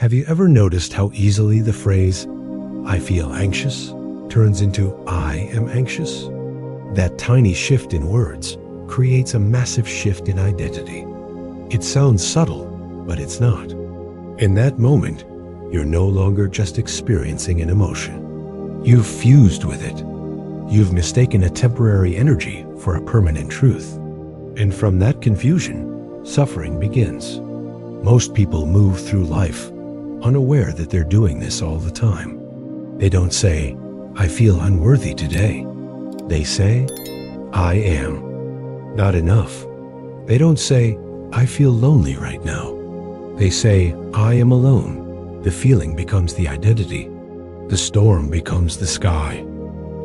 Have you ever noticed how easily the phrase, "I feel anxious," turns into "I am anxious"? That tiny shift in words creates a massive shift in identity. It sounds subtle, but it's not. In that moment, you're no longer just experiencing an emotion. You've fused with it. You've mistaken a temporary energy for a permanent truth. And from that confusion, suffering begins. Most people move through life unaware that they're doing this all the time. They don't say, "I feel unworthy today." They say, "I am." Not enough. They don't say, "I feel lonely right now." They say, "I am alone." The feeling becomes the identity. The storm becomes the sky.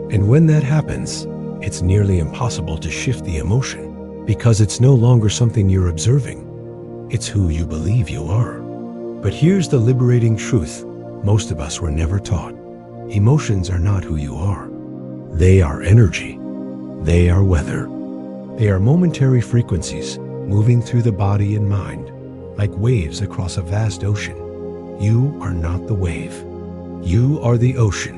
And when that happens, it's nearly impossible to shift the emotion because it's no longer something you're observing. It's who you believe you are. But here's the liberating truth most of us were never taught. Emotions are not who you are. They are energy. They are weather. They are momentary frequencies moving through the body and mind, like waves across a vast ocean. You are not the wave. You are the ocean.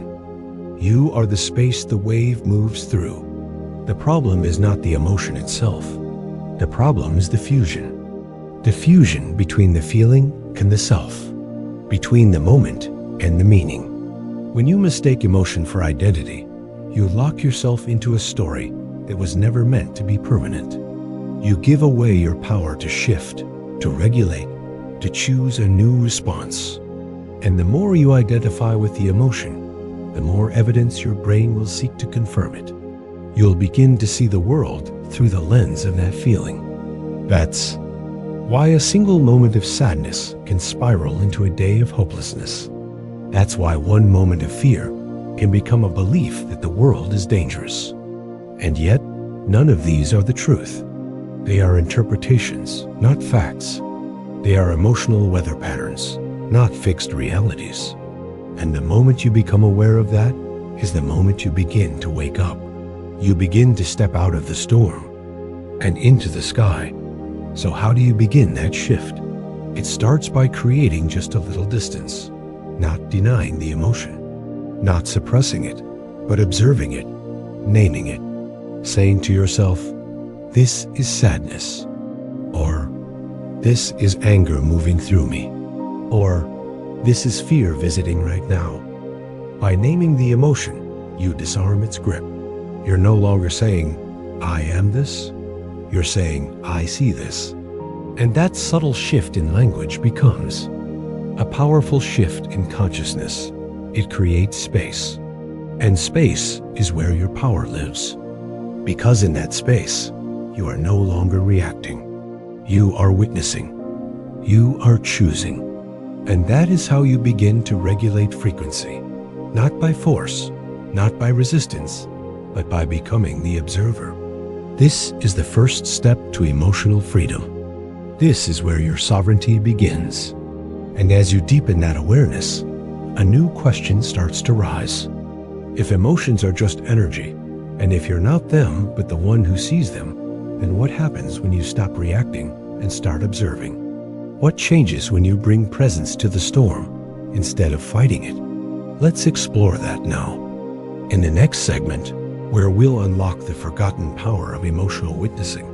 You are the space the wave moves through. The problem is not the emotion itself. The problem is the fusion. The fusion between the feeling and the self, between the moment and the meaning. When you mistake emotion for identity, you lock yourself into a story that was never meant to be permanent. You give away your power to shift, to regulate, to choose a new response. And the more you identify with the emotion, the more evidence your brain will seek to confirm it. You'll begin to see the world through the lens of that feeling. That's why a single moment of sadness can spiral into a day of hopelessness. That's why one moment of fear can become a belief that the world is dangerous. And yet, none of these are the truth. They are interpretations, not facts. They are emotional weather patterns, not fixed realities. And the moment you become aware of that is the moment you begin to wake up. You begin to step out of the storm and into the sky. So how do you begin that shift? It starts by creating just a little distance, not denying the emotion, not suppressing it, but observing it, naming it, saying to yourself, "This is sadness," or "This is anger moving through me," or "This is fear visiting right now." By naming the emotion, you disarm its grip. You're no longer saying, "I am this." You're saying, "I see this." And that subtle shift in language becomes a powerful shift in consciousness. It creates space. And space is where your power lives. Because in that space, you are no longer reacting. You are witnessing. You are choosing. And that is how you begin to regulate frequency. Not by force, not by resistance, but by becoming the observer. This is the first step to emotional freedom. This is where your sovereignty begins. And as you deepen that awareness, a new question starts to rise. If emotions are just energy, and if you're not them but the one who sees them, then what happens when you stop reacting and start observing? What changes when you bring presence to the storm instead of fighting it? Let's explore that now. In the next segment, where we'll unlock the forgotten power of emotional witnessing,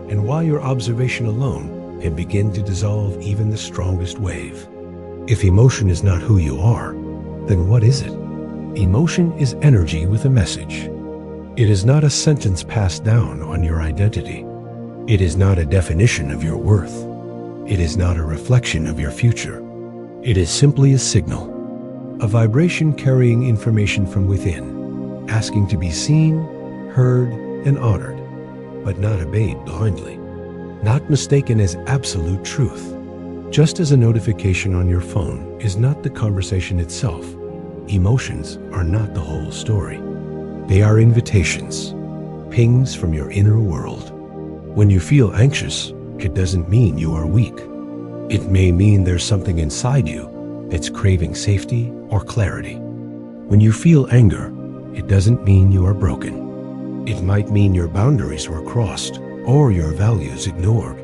and why your observation alone can begin to dissolve even the strongest wave. If emotion is not who you are, then what is it? Emotion is energy with a message. It is not a sentence passed down on your identity. It is not a definition of your worth. It is not a reflection of your future. It is simply a signal, a vibration carrying information from within, asking to be seen, heard, and honored, but not obeyed blindly, not mistaken as absolute truth. Just as a notification on your phone is not the conversation itself, emotions are not the whole story. They are invitations, pings from your inner world. When you feel anxious, it doesn't mean you are weak. It may mean there's something inside you that's craving safety or clarity. When you feel anger, it doesn't mean you are broken. It might mean your boundaries were crossed or your values ignored.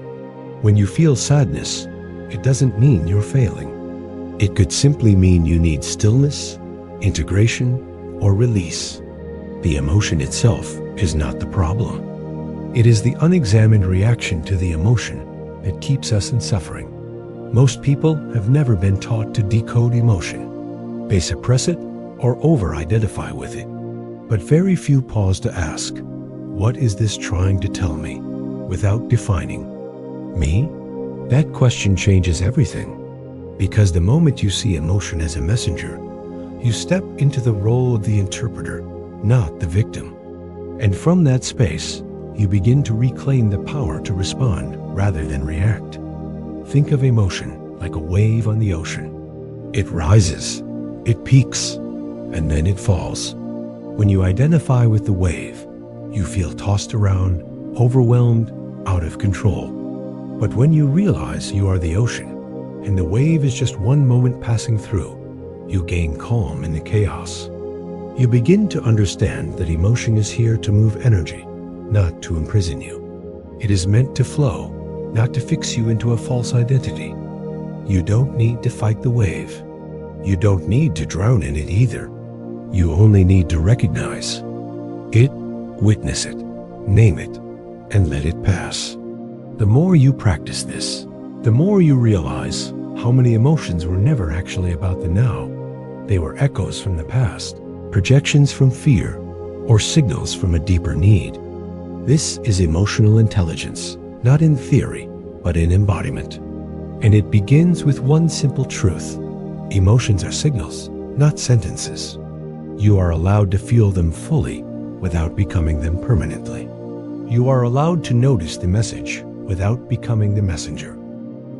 When you feel sadness, it doesn't mean you're failing. It could simply mean you need stillness, integration, or release. The emotion itself is not the problem. It is the unexamined reaction to the emotion that keeps us in suffering. Most people have never been taught to decode emotion. They suppress it or over-identify with it. But very few pause to ask, what is this trying to tell me, without defining? Me? That question changes everything. Because the moment you see emotion as a messenger, you step into the role of the interpreter, not the victim. And from that space, you begin to reclaim the power to respond rather than react. Think of emotion like a wave on the ocean. It rises, it peaks, and then it falls. When you identify with the wave, you feel tossed around, overwhelmed, out of control. But when you realize you are the ocean, and the wave is just one moment passing through, you gain calm in the chaos. You begin to understand that emotion is here to move energy, not to imprison you. It is meant to flow, not to fix you into a false identity. You don't need to fight the wave. You don't need to drown in it either. You only need to recognize it, witness it, name it, and let it pass. The more you practice this, the more you realize how many emotions were never actually about the now. They were echoes from the past, projections from fear, or signals from a deeper need. This is emotional intelligence, not in theory, but in embodiment. And it begins with one simple truth. Emotions are signals, not sentences. You are allowed to feel them fully without becoming them permanently. You are allowed to notice the message without becoming the messenger.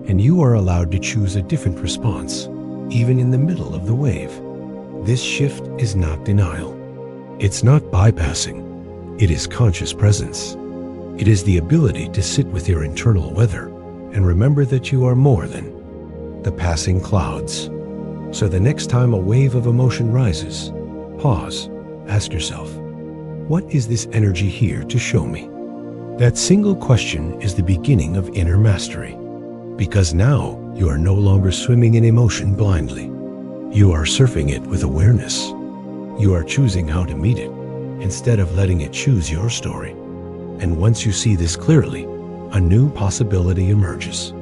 And you are allowed to choose a different response, even in the middle of the wave. This shift is not denial. It's not bypassing. It is conscious presence. It is the ability to sit with your internal weather and remember that you are more than the passing clouds. So the next time a wave of emotion rises, pause, ask yourself, what is this energy here to show me? That single question is the beginning of inner mastery. Because now you are no longer swimming in emotion blindly. You are surfing it with awareness. You are choosing how to meet it instead of letting it choose your story. And once you see this clearly, a new possibility emerges.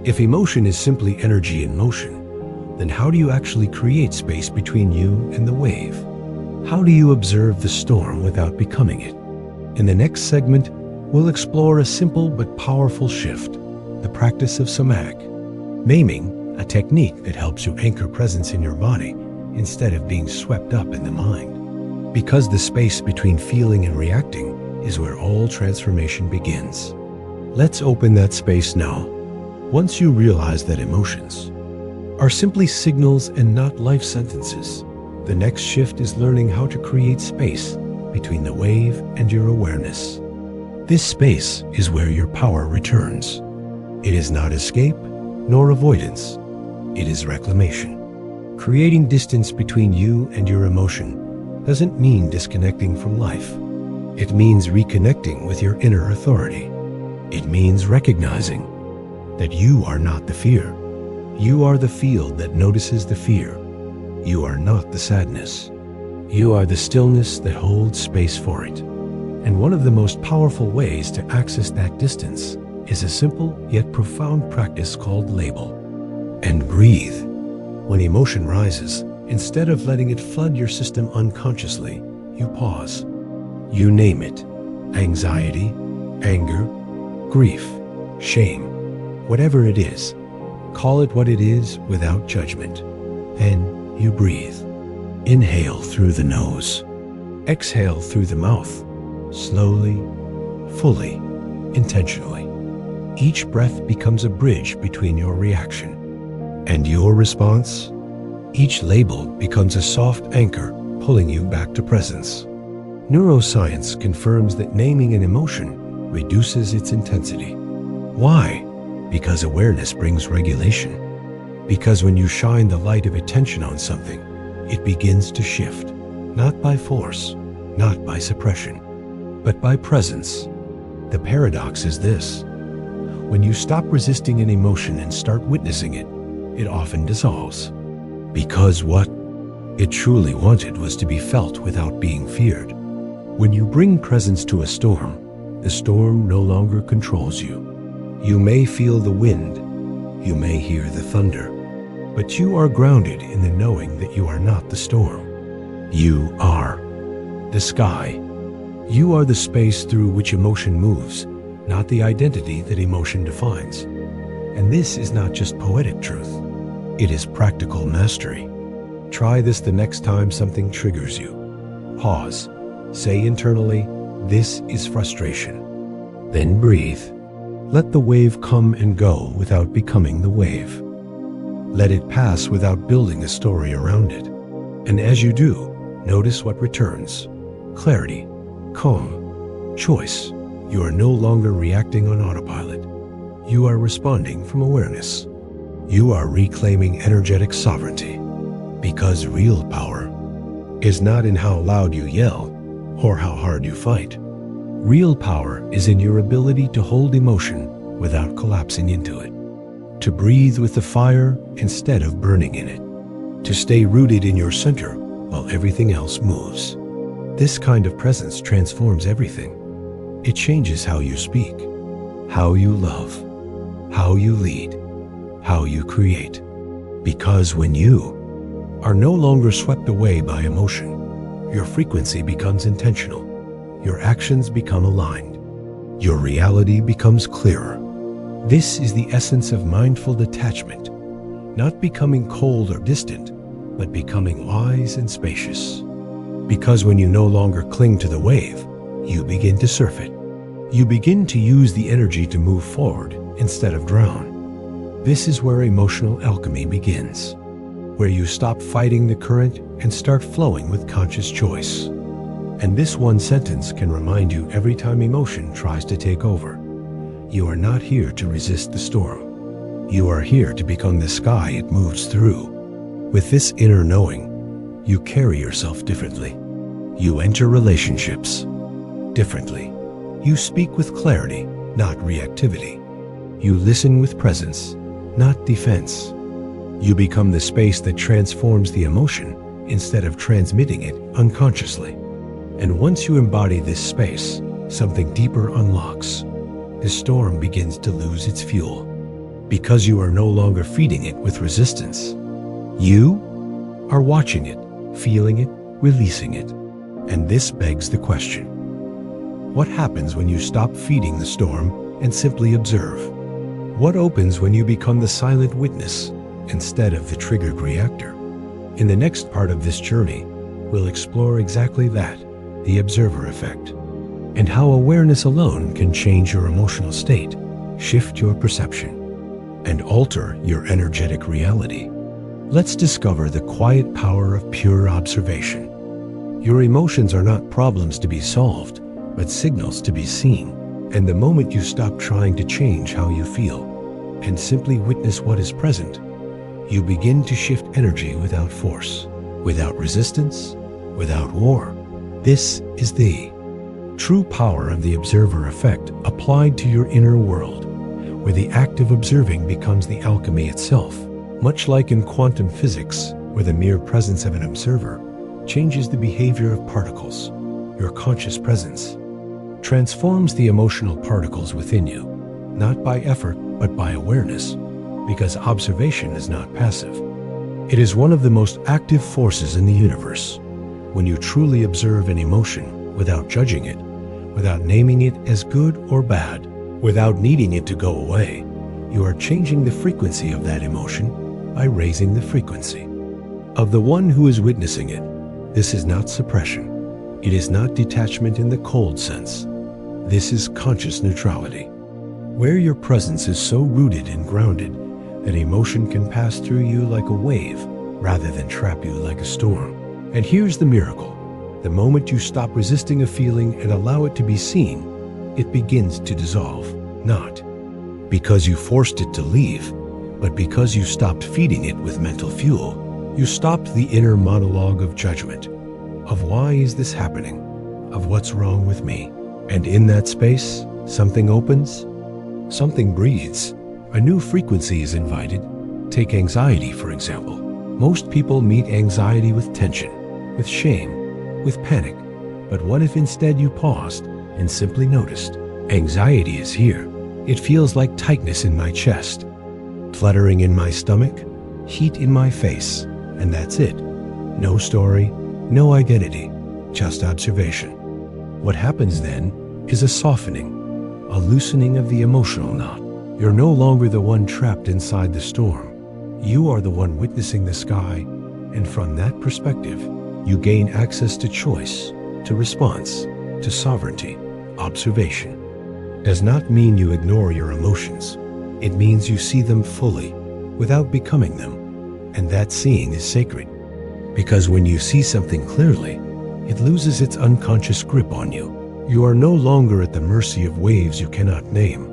If emotion is simply energy in motion, then how do you actually create space between you and the wave? How do you observe the storm without becoming it? In the next segment, we'll explore a simple but powerful shift, the practice of somatic, naming, a technique that helps you anchor presence in your body instead of being swept up in the mind. Because the space between feeling and reacting is where all transformation begins. Let's open that space now. Once you realize that emotions are simply signals and not life sentences, the next shift is learning how to create space between the wave and your awareness. This space is where your power returns. It is not escape, nor avoidance. It is reclamation. Creating distance between you and your emotion doesn't mean disconnecting from life. It means reconnecting with your inner authority. It means recognizing that you are not the fear. You are the field that notices the fear. You are not the sadness. You are the stillness that holds space for it. And one of the most powerful ways to access that distance is a simple yet profound practice called label. And breathe. When emotion rises, instead of letting it flood your system unconsciously, you pause. You name it. Anxiety, anger, grief, shame, whatever it is. Call it what it is without judgment. Then you breathe. Inhale through the nose. Exhale through the mouth. Slowly, fully, intentionally. Each breath becomes a bridge between your reaction and your response. Each label becomes a soft anchor pulling you back to presence. Neuroscience confirms that naming an emotion reduces its intensity. Why? Because awareness brings regulation. Because when you shine the light of attention on something, it begins to shift, not by force, not by suppression, but by presence. The paradox is this. When you stop resisting an emotion and start witnessing it, it often dissolves. Because what it truly wanted was to be felt without being feared. When you bring presence to a storm, the storm no longer controls you. You may feel the wind, you may hear the thunder, but you are grounded in the knowing that you are not the storm. You are the sky. You are the space through which emotion moves, not the identity that emotion defines. And this is not just poetic truth. It is practical mastery. Try this the next time something triggers you. Pause. Say internally, "This is frustration." Then breathe. Let the wave come and go without becoming the wave. Let it pass without building a story around it. And as you do, notice what returns. Clarity, calm, choice. You are no longer reacting on autopilot. You are responding from awareness. You are reclaiming energetic sovereignty. Because real power is not in how loud you yell or how hard you fight. Real power is in your ability to hold emotion without collapsing into it. To breathe with the fire instead of burning in it. To stay rooted in your center while everything else moves. This kind of presence transforms everything. It changes how you speak, how you love, how you lead, how you create. Because when you are no longer swept away by emotion, your frequency becomes intentional. Your actions become aligned. Your reality becomes clearer. This is the essence of mindful detachment, not becoming cold or distant, but becoming wise and spacious. Because when you no longer cling to the wave, you begin to surf it. You begin to use the energy to move forward instead of drown. This is where emotional alchemy begins, where you stop fighting the current and start flowing with conscious choice. And this one sentence can remind you every time emotion tries to take over. You are not here to resist the storm. You are here to become the sky it moves through. With this inner knowing, you carry yourself differently. You enter relationships differently. You speak with clarity, not reactivity. You listen with presence, not defense. You become the space that transforms the emotion instead of transmitting it unconsciously. And once you embody this space, something deeper unlocks. The storm begins to lose its fuel because you are no longer feeding it with resistance. You are watching it, feeling it, releasing it. And this begs the question: what happens when you stop feeding the storm and simply observe? What opens when you become the silent witness instead of the triggered reactor? In the next part of this journey, we'll explore exactly that, the observer effect, and how awareness alone can change your emotional state, shift your perception, and alter your energetic reality. Let's discover the quiet power of pure observation. Your emotions are not problems to be solved, but signals to be seen. And the moment you stop trying to change how you feel and simply witness what is present, you begin to shift energy without force, without resistance, without war. This is the true power of the observer effect applied to your inner world, where the act of observing becomes the alchemy itself. Much like in quantum physics, where the mere presence of an observer changes the behavior of particles, your conscious presence transforms the emotional particles within you, not by effort, but by awareness, because observation is not passive. It is one of the most active forces in the universe. When you truly observe an emotion without judging it, without naming it as good or bad, without needing it to go away, you are changing the frequency of that emotion by raising the frequency of the one who is witnessing it. This is not suppression. It is not detachment in the cold sense. This is conscious neutrality, where your presence is so rooted and grounded that emotion can pass through you like a wave rather than trap you like a storm. And here's the miracle. The moment you stop resisting a feeling and allow it to be seen, it begins to dissolve. Not because you forced it to leave, but because you stopped feeding it with mental fuel. You stopped the inner monologue of judgment, of why is this happening, of what's wrong with me. And in that space, something opens, something breathes, a new frequency is invited, Take anxiety, for example. Most people meet anxiety with tension, with shame, with panic. But what if instead you paused and simply noticed? Anxiety is here. It feels like tightness in my chest, fluttering in my stomach, heat in my face, and that's it. No story, no identity, just observation. What happens then is a softening, a loosening of the emotional knot. You're no longer the one trapped inside the storm. You are the one witnessing the sky, and from that perspective, you gain access to choice, to response, to sovereignty. Observation does not mean you ignore your emotions. It means you see them fully, without becoming them. And that seeing is sacred. Because when you see something clearly, it loses its unconscious grip on you. You are no longer at the mercy of waves you cannot name.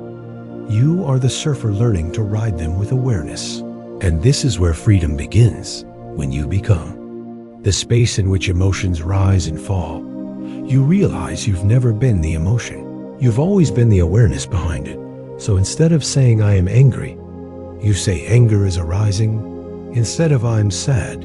You are the surfer learning to ride them with awareness. And this is where freedom begins, when you become the space in which emotions rise and fall. You realize you've never been the emotion. You've always been the awareness behind it. So instead of saying I am angry, you say anger is arising. Instead of I'm sad,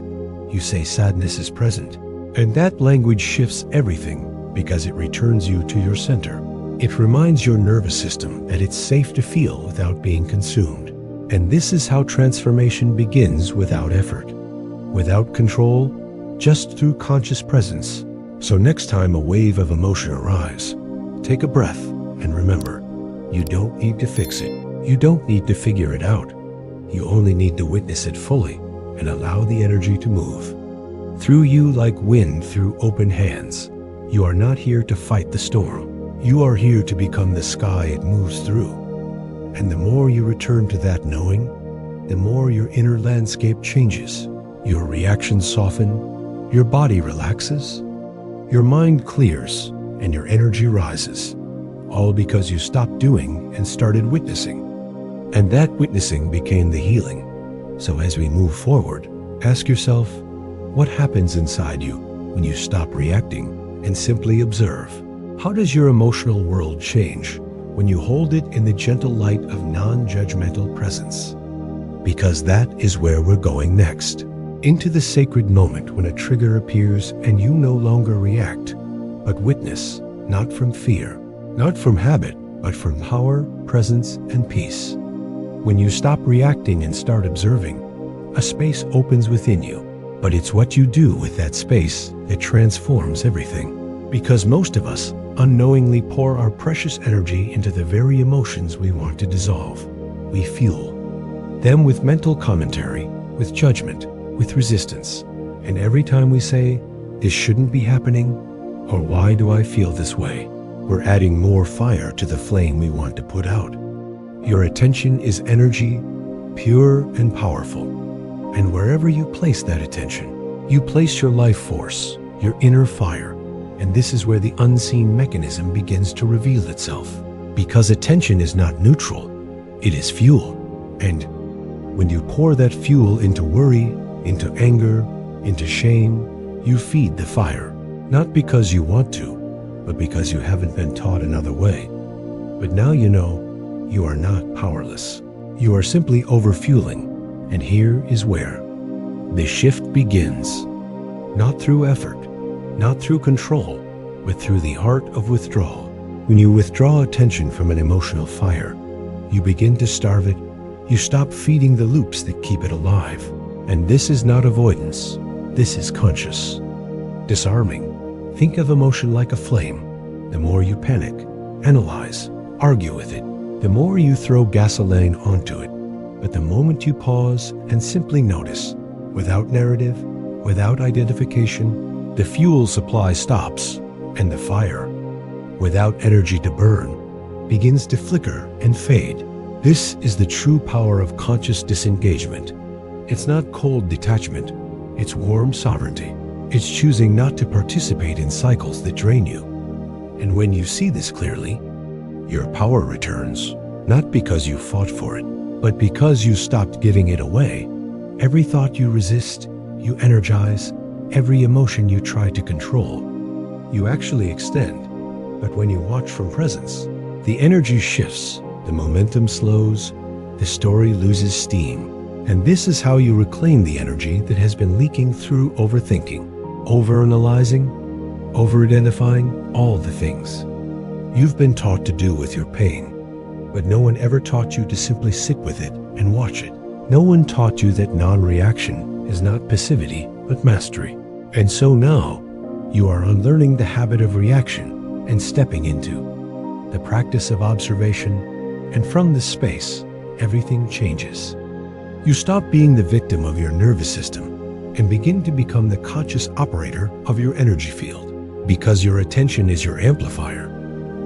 you say sadness is present. And that language shifts everything because it returns you to your center. It reminds your nervous system that it's safe to feel without being consumed. And this is how transformation begins without effort, without control, just through conscious presence. So next time a wave of emotion arrives, take a breath and remember, you don't need to fix it. You don't need to figure it out. You only need to witness it fully and allow the energy to move through you like wind through open hands. You are not here to fight the storm. You are here to become the sky it moves through. And the more you return to that knowing, the more your inner landscape changes. Your reactions soften, your body relaxes, your mind clears, and your energy rises. All because you stopped doing and started witnessing. And that witnessing became the healing. So as we move forward, ask yourself, what happens inside you when you stop reacting and simply observe? How does your emotional world change when you hold it in the gentle light of non-judgmental presence? Because that is where we're going next. Into the sacred moment when a trigger appears and you no longer react, but witness, not from fear, not from habit, but from power, presence, and peace. When you stop reacting and start observing, a space opens within you. But it's what you do with that space that transforms everything. Because most of us unknowingly pour our precious energy into the very emotions we want to dissolve. We fuel them with mental commentary, with judgment, with resistance. And every time we say, this shouldn't be happening, or why do I feel this way, we're adding more fire to the flame we want to put out. Your attention is energy, pure and powerful. And wherever you place that attention, you place your life force, your inner fire. And this is where the unseen mechanism begins to reveal itself. Because attention is not neutral, it is fuel. And when you pour that fuel into worry, into anger, into shame, you feed the fire. Not because you want to, but because you haven't been taught another way. But now you know you are not powerless. You are simply overfueling. And here is where the shift begins. Not through effort, not through control, but through the art of withdrawal. When you withdraw attention from an emotional fire, you begin to starve it. You stop feeding the loops that keep it alive. And this is not avoidance. This is conscious. Disarming. Think of emotion like a flame. The more you panic, analyze, argue with it, the more you throw gasoline onto it. But the moment you pause and simply notice, without narrative, without identification, the fuel supply stops, and the fire, without energy to burn, begins to flicker and fade. This is the true power of conscious disengagement. It's not cold detachment, it's warm sovereignty. It's choosing not to participate in cycles that drain you. And when you see this clearly, your power returns, not because you fought for it, but because you stopped giving it away. Every thought you resist, you energize. Every emotion you try to control, you actually extend. But when you watch from presence, the energy shifts, the momentum slows, the story loses steam. And this is how you reclaim the energy that has been leaking through overthinking, overanalyzing, over-identifying, all the things you've been taught to do with your pain. But no one ever taught you to simply sit with it and watch it. No one taught you that non-reaction is not passivity, but mastery. And so now, you are unlearning the habit of reaction and stepping into the practice of observation, and from this space, everything changes. You stop being the victim of your nervous system and begin to become the conscious operator of your energy field. Because your attention is your amplifier,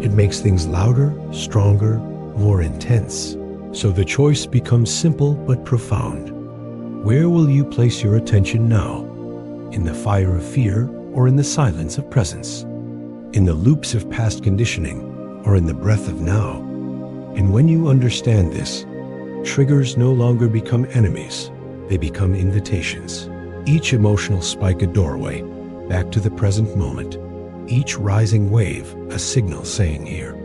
it makes things louder, stronger, more intense. So the choice becomes simple but profound. Where will you place your attention now? In the fire of fear or in the silence of presence? In the loops of past conditioning or in the breath of now? And when you understand this, triggers no longer become enemies, they become invitations. Each emotional spike a doorway back to the present moment. Each rising wave a signal saying here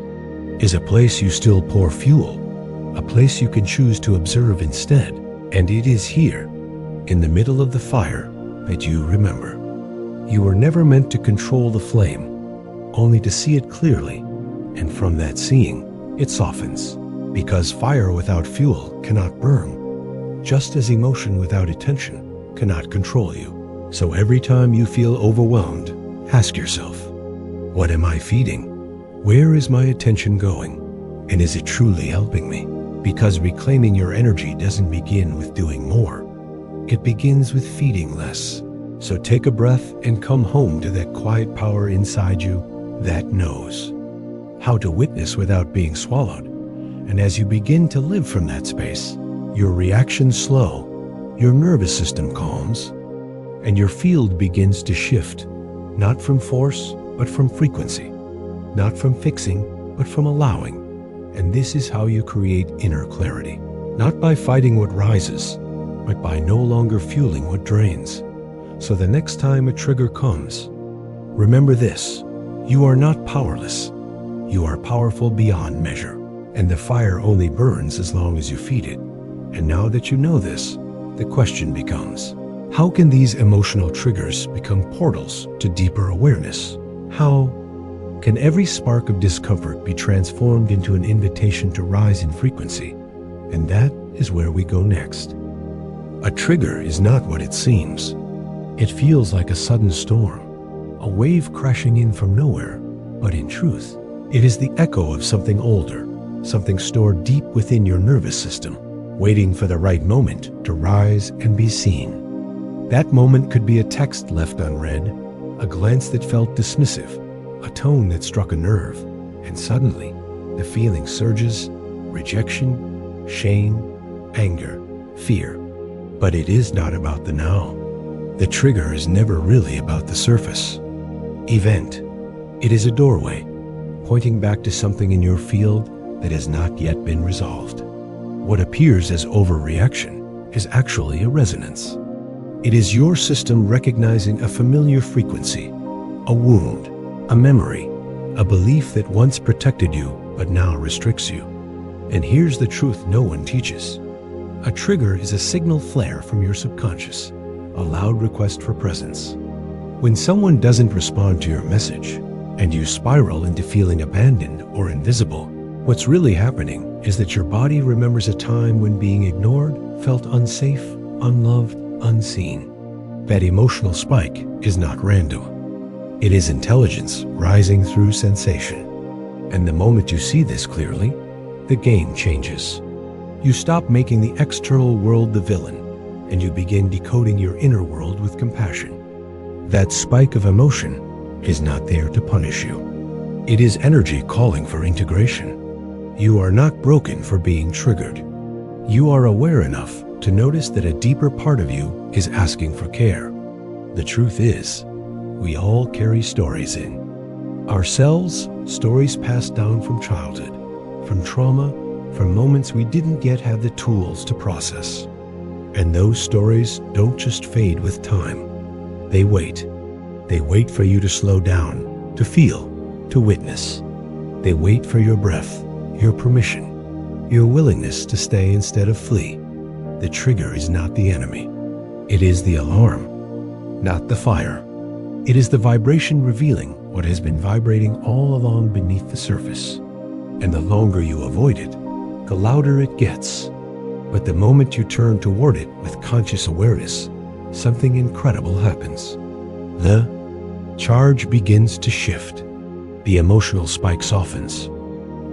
is a place you still pour fuel, a place you can choose to observe instead. And it is here, in the middle of the fire, that you remember. You were never meant to control the flame, only to see it clearly. And from that seeing, it softens. Because fire without fuel cannot burn, just as emotion without attention cannot control you. So every time you feel overwhelmed, ask yourself, what am I feeding? Where is my attention going? And is it truly helping me? Because reclaiming your energy doesn't begin with doing more. It begins with feeding less. So take a breath and come home to that quiet power inside you that knows how to witness without being swallowed. And as you begin to live from that space, your reactions slow, your nervous system calms, and your field begins to shift, not from force, but from frequency, not from fixing, but from allowing. And this is how you create inner clarity, not by fighting what rises, but by no longer fueling what drains. So the next time a trigger comes, remember this: you are not powerless. You are powerful beyond measure. And the fire only burns as long as you feed it. And now that you know this, the question becomes, how can these emotional triggers become portals to deeper awareness? How can every spark of discomfort be transformed into an invitation to rise in frequency? And that is where we go next. A trigger is not what it seems. It feels like a sudden storm, a wave crashing in from nowhere. But in truth, it is the echo of something older, something stored deep within your nervous system, waiting for the right moment to rise and be seen. That moment could be a text left unread, a glance that felt dismissive, a tone that struck a nerve, and suddenly the feeling surges: rejection, shame, anger, fear. But it is not about the now. The trigger is never really about the surface event. It is a doorway, pointing back to something in your field that has not yet been resolved. What appears as overreaction is actually a resonance. It is your system recognizing a familiar frequency, a wound, a memory, a belief that once protected you but now restricts you. And here's the truth no one teaches. A trigger is a signal flare from your subconscious, a loud request for presence. When someone doesn't respond to your message, and you spiral into feeling abandoned or invisible, what's really happening is that your body remembers a time when being ignored felt unsafe, unloved, unseen. That emotional spike is not random. It is intelligence rising through sensation. And the moment you see this clearly, the game changes. You stop making the external world the villain, and you begin decoding your inner world with compassion. That spike of emotion is not there to punish you. It is energy calling for integration. You are not broken for being triggered. You are aware enough to notice that a deeper part of you is asking for care. The truth is, we all carry stories in ourselves, stories passed down from childhood, from trauma, from moments we didn't yet have the tools to process. And those stories don't just fade with time. They wait. They wait for you to slow down, to feel, to witness. They wait for your breath, your permission, your willingness to stay instead of flee. the trigger is not the enemy. It is the alarm, not the fire. It is the vibration revealing what has been vibrating all along beneath the surface. And the longer you avoid it, the louder it gets. But the moment you turn toward it with conscious awareness, something incredible happens. The charge begins to shift. The emotional spike softens.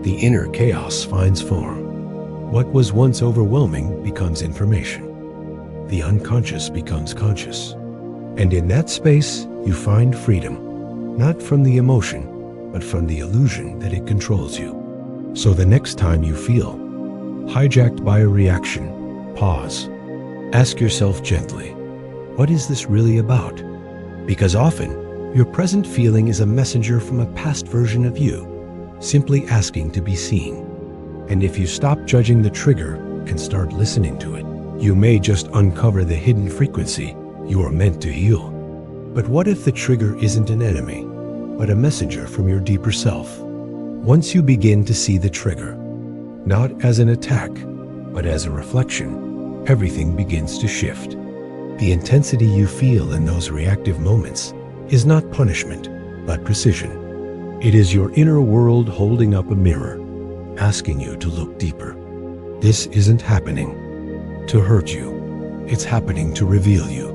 The inner chaos finds form. What was once overwhelming becomes information. The unconscious becomes conscious. And in that space, you find freedom, not from the emotion, but from the illusion that it controls you. So the next time you feel hijacked by a reaction, pause. Ask yourself gently, what is this really about? Because often, your present feeling is a messenger from a past version of you, simply asking to be seen. And if you stop judging the trigger and start listening to it, you may just uncover the hidden frequency you are meant to heal. But what if the trigger isn't an enemy, but a messenger from your deeper self? Once you begin to see the trigger, not as an attack, but as a reflection, everything begins to shift. The intensity you feel in those reactive moments is not punishment, but precision. It is your inner world holding up a mirror, asking you to look deeper. This isn't happening to hurt you. It's happening to reveal you.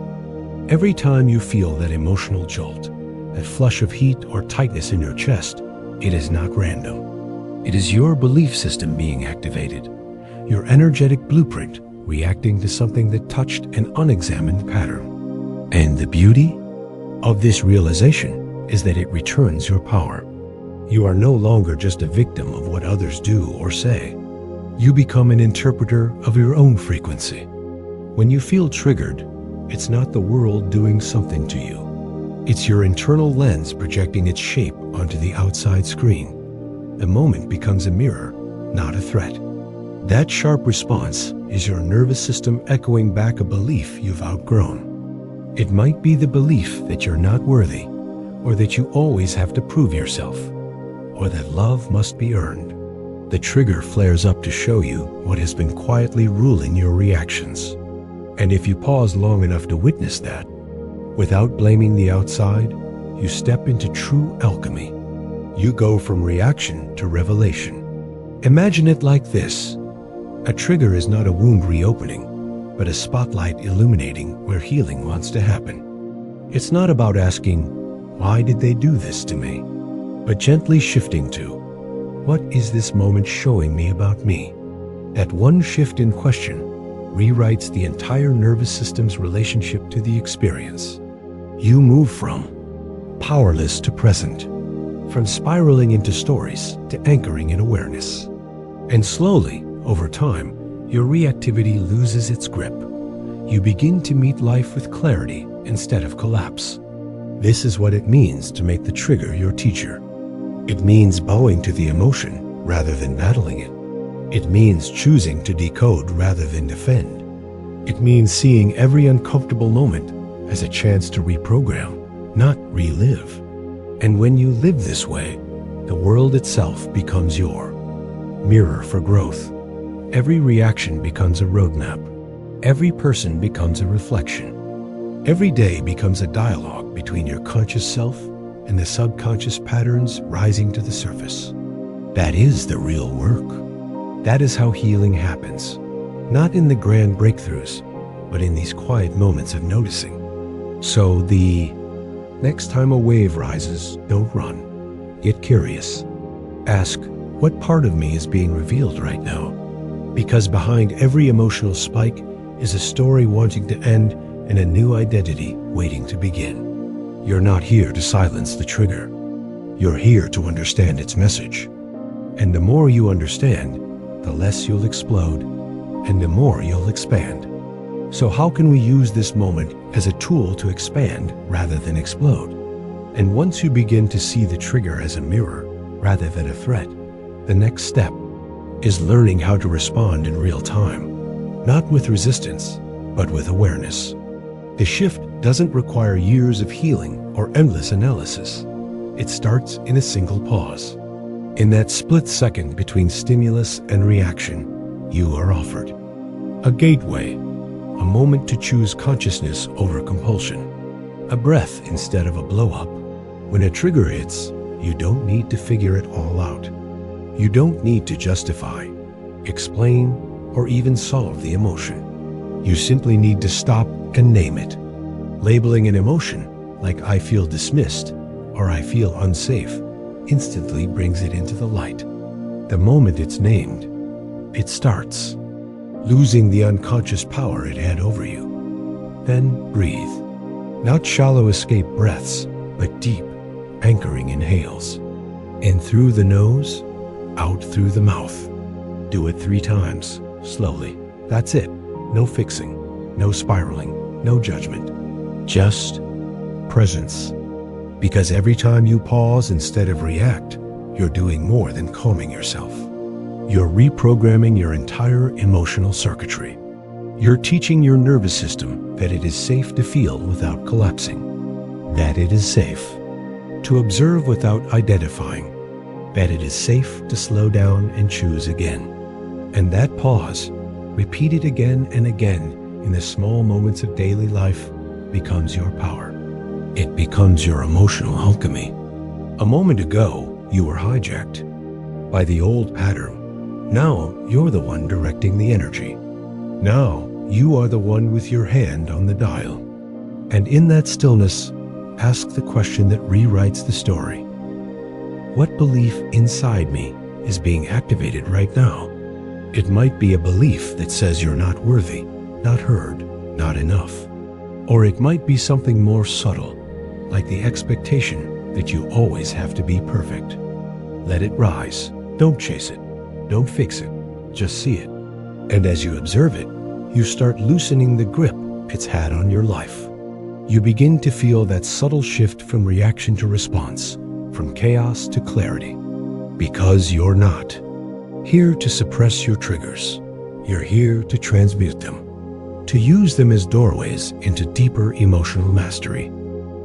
Every time you feel that emotional jolt, that flush of heat or tightness in your chest, it is not random. It is your belief system being activated, your energetic blueprint reacting to something that touched an unexamined pattern. And the beauty of this realization is that it returns your power. You are no longer just a victim of what others do or say. You become an interpreter of your own frequency. When you feel triggered, it's not the world doing something to you. It's your internal lens projecting its shape onto the outside screen. The moment becomes a mirror, not a threat. That sharp response is your nervous system echoing back a belief you've outgrown. It might be the belief that you're not worthy, or that you always have to prove yourself, or that love must be earned. The trigger flares up to show you what has been quietly ruling your reactions. And if you pause long enough to witness that, without blaming the outside, you step into true alchemy. You go from reaction to revelation. Imagine it like this. A trigger is not a wound reopening, but a spotlight illuminating where healing wants to happen. It's not about asking, why did they do this to me? But gently shifting to, what is this moment showing me about me? That one shift in question rewrites the entire nervous system's relationship to the experience. You move from powerless to present, from spiraling into stories to anchoring in awareness. And slowly, over time, your reactivity loses its grip. You begin to meet life with clarity instead of collapse. This is what it means to make the trigger your teacher. It means bowing to the emotion rather than battling it. It means choosing to decode rather than defend. It means seeing every uncomfortable moment as a chance to reprogram, not relive. And when you live this way, the world itself becomes your mirror for growth. Every reaction becomes a roadmap. Every person becomes a reflection. Every day becomes a dialogue between your conscious self and the subconscious patterns rising to the surface. That is the real work. That is how healing happens. Not in the grand breakthroughs, but in these quiet moments of noticing. So the next time a wave rises, don't run. Get curious. Ask, what part of me is being revealed right now? Because behind every emotional spike is a story wanting to end and a new identity waiting to begin. You're not here to silence the trigger. You're here to understand its message. And the more you understand, the less you'll explode, and the more you'll expand. So how can we use this moment as a tool to expand rather than explode? And once you begin to see the trigger as a mirror rather than a threat, the next step is learning how to respond in real time, not with resistance, but with awareness. The shift doesn't require years of healing or endless analysis. It starts in a single pause. In that split second between stimulus and reaction, you are offered a gateway a moment to choose consciousness over compulsion, a breath instead of a blow-up. When a trigger hits, you don't need to figure it all out. You don't need to justify, explain, or even solve the emotion. You simply need to stop and name it. Labeling an emotion like "I feel dismissed" or "I feel unsafe" instantly brings it into the light. The moment it's named, it starts losing the unconscious power it had over you. Then breathe. Not shallow escape breaths, but deep, anchoring inhales. In through the nose, out through the mouth. Do it 3 times, slowly. That's it. No fixing, no spiraling, no judgment. Just presence. Because every time you pause instead of react, you're doing more than calming yourself. You're reprogramming your entire emotional circuitry. You're teaching your nervous system that it is safe to feel without collapsing, that it is safe to observe without identifying, that it is safe to slow down and choose again. And that pause, repeated again and again in the small moments of daily life, becomes your power. It becomes your emotional alchemy. A moment ago, you were hijacked by the old pattern. Now you're the one directing the energy. Now you are the one with your hand on the dial. And in that stillness, ask the question that rewrites the story. What belief inside me is being activated right now? It might be a belief that says you're not worthy, not heard, not enough. Or it might be something more subtle, like the expectation that you always have to be perfect. Let it rise. Don't chase it. Don't fix it. Just see it. And as you observe it, you start loosening the grip it's had on your life. You begin to feel that subtle shift from reaction to response, from chaos to clarity. Because you're not here to suppress your triggers. You're here to transmute them, to use them as doorways into deeper emotional mastery.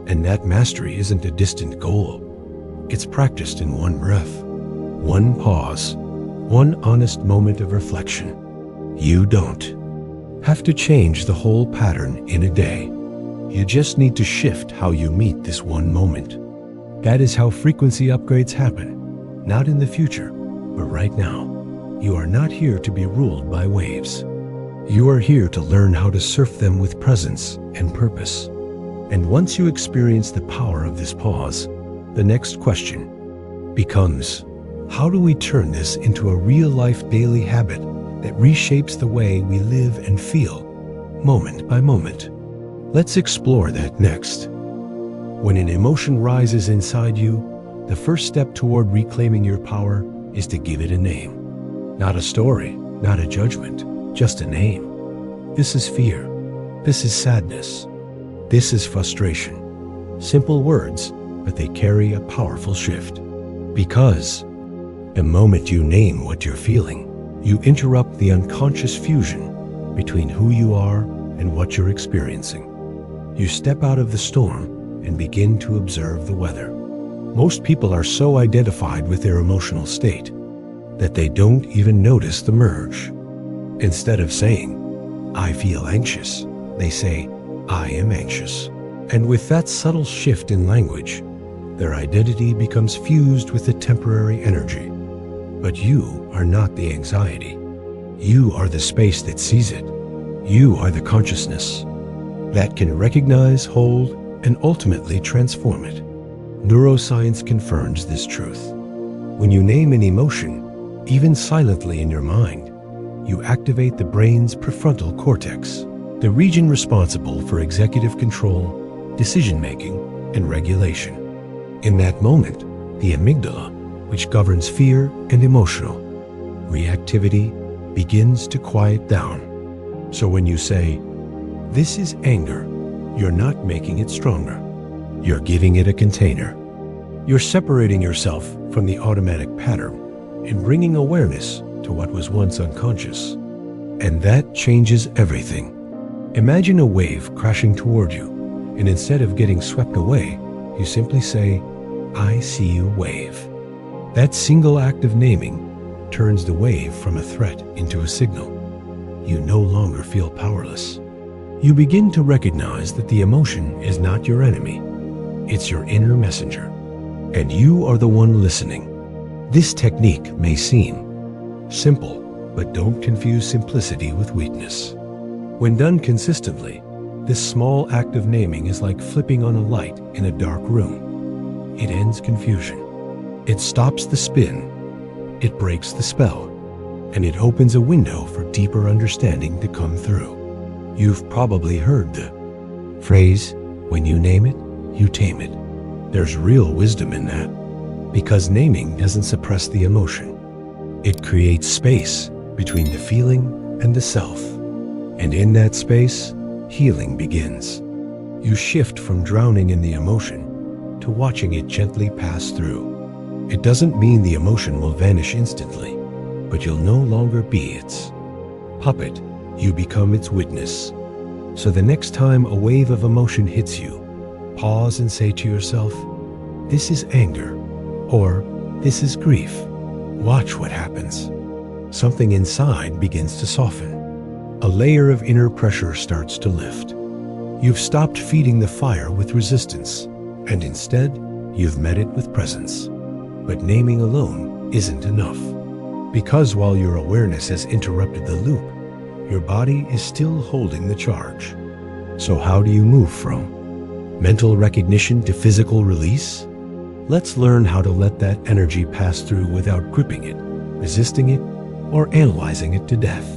And that mastery isn't a distant goal. It's practiced in one breath, one pause, one honest moment of reflection. You don't have to change the whole pattern in a day. You just need to shift how you meet this one moment. That is how frequency upgrades happen, not in the future, but right now. You are not here to be ruled by waves. You are here to learn how to surf them with presence and purpose. And once you experience the power of this pause, the next question becomes, how do we turn this into a real-life daily habit that reshapes the way we live and feel, moment by moment? Let's explore that next. When an emotion rises inside you, the first step toward reclaiming your power is to give it a name. Not a story, not a judgment, just a name. This is fear. This is sadness. This is frustration. Simple words, but they carry a powerful shift. Because the moment you name what you're feeling, you interrupt the unconscious fusion between who you are and what you're experiencing. You step out of the storm and begin to observe the weather. Most people are so identified with their emotional state that they don't even notice the merge. Instead of saying, "I feel anxious," they say, "I am anxious." And with that subtle shift in language, their identity becomes fused with the temporary energy. But you are not the anxiety. You are the space that sees it. You are the consciousness that can recognize, hold, and ultimately transform it. Neuroscience confirms this truth. When you name an emotion, even silently in your mind, you activate the brain's prefrontal cortex, the region responsible for executive control, decision-making, and regulation. In that moment, the amygdala, which governs fear and emotional reactivity, begins to quiet down. So when you say, "This is anger," you're not making it stronger. You're giving it a container. You're separating yourself from the automatic pattern and bringing awareness to what was once unconscious. And that changes everything. Imagine a wave crashing toward you, and instead of getting swept away, you simply say, "I see you, wave." That single act of naming turns the wave from a threat into a signal. You no longer feel powerless. You begin to recognize that the emotion is not your enemy. It's your inner messenger, and you are the one listening. This technique may seem simple, but don't confuse simplicity with weakness. When done consistently, this small act of naming is like flipping on a light in a dark room. It ends confusion. It stops the spin. It breaks the spell. And it opens a window for deeper understanding to come through. You've probably heard the phrase, when you name it, you tame it. There's real wisdom in that, because naming doesn't suppress the emotion. It creates space between the feeling and the self. And in that space, healing begins. You shift from drowning in the emotion to watching it gently pass through. It doesn't mean the emotion will vanish instantly, but you'll no longer be its puppet. You become its witness. So the next time a wave of emotion hits you, pause and say to yourself, this is anger, or this is grief. Watch what happens. Something inside begins to soften. A layer of inner pressure starts to lift. You've stopped feeding the fire with resistance, and instead, you've met it with presence. But naming alone isn't enough. Because while your awareness has interrupted the loop, your body is still holding the charge. So how do you move from mental recognition to physical release? Let's learn how to let that energy pass through without gripping it, resisting it, or analyzing it to death.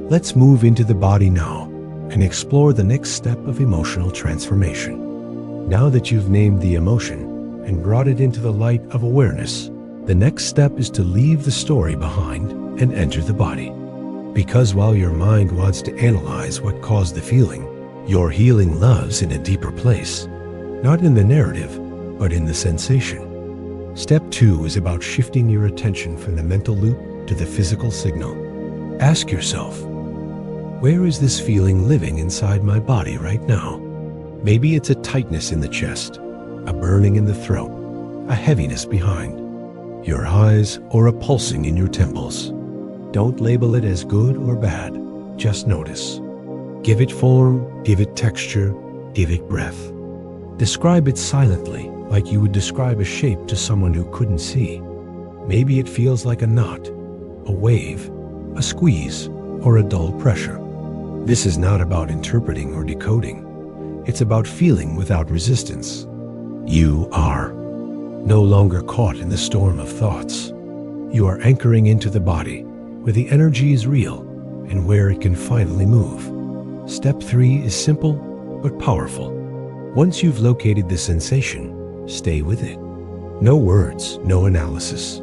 Let's move into the body now and explore the next step of emotional transformation. Now that you've named the emotion and brought it into the light of awareness, the next step is to leave the story behind and enter the body. Because while your mind wants to analyze what caused the feeling, your healing lives in a deeper place, not in the narrative, but in the sensation. Step 2 is about shifting your attention from the mental loop to the physical signal. Ask yourself, where is this feeling living inside my body right now? Maybe it's a tightness in the chest, a burning in the throat, a heaviness behind your eyes, or a pulsing in your temples. Don't label it as good or bad, just notice. Give it form, give it texture, give it breath. Describe it silently, like you would describe a shape to someone who couldn't see. Maybe it feels like a knot, a wave, a squeeze, or a dull pressure. This is not about interpreting or decoding. It's about feeling without resistance. You are no longer caught in the storm of thoughts. You are anchoring into the body, where the energy is real and where it can finally move. Step 3 is simple but powerful. Once you've located the sensation, stay with it. No words, no analysis,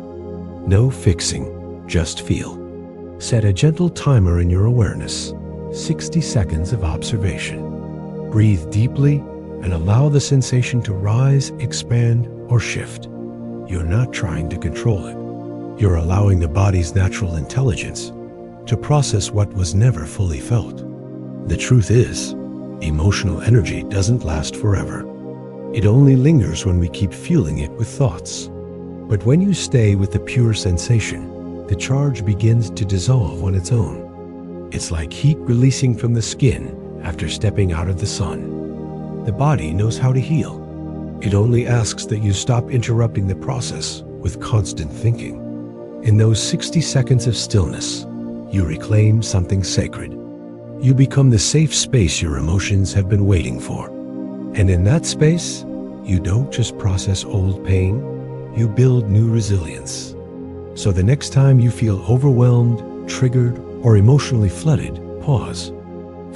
no fixing, just feel. Set a gentle timer in your awareness, 60 seconds of observation. Breathe deeply and allow the sensation to rise, expand, or shift. You're not trying to control it. You're allowing the body's natural intelligence to process what was never fully felt. The truth is, emotional energy doesn't last forever. It only lingers when we keep fueling it with thoughts. But when you stay with the pure sensation, the charge begins to dissolve on its own. It's like heat releasing from the skin after stepping out of the sun. The body knows how to heal. It only asks that you stop interrupting the process with constant thinking. In those 60 seconds of stillness, you reclaim something sacred. You become the safe space your emotions have been waiting for. And in that space, you don't just process old pain, you build new resilience. So the next time you feel overwhelmed, triggered, or emotionally flooded, pause.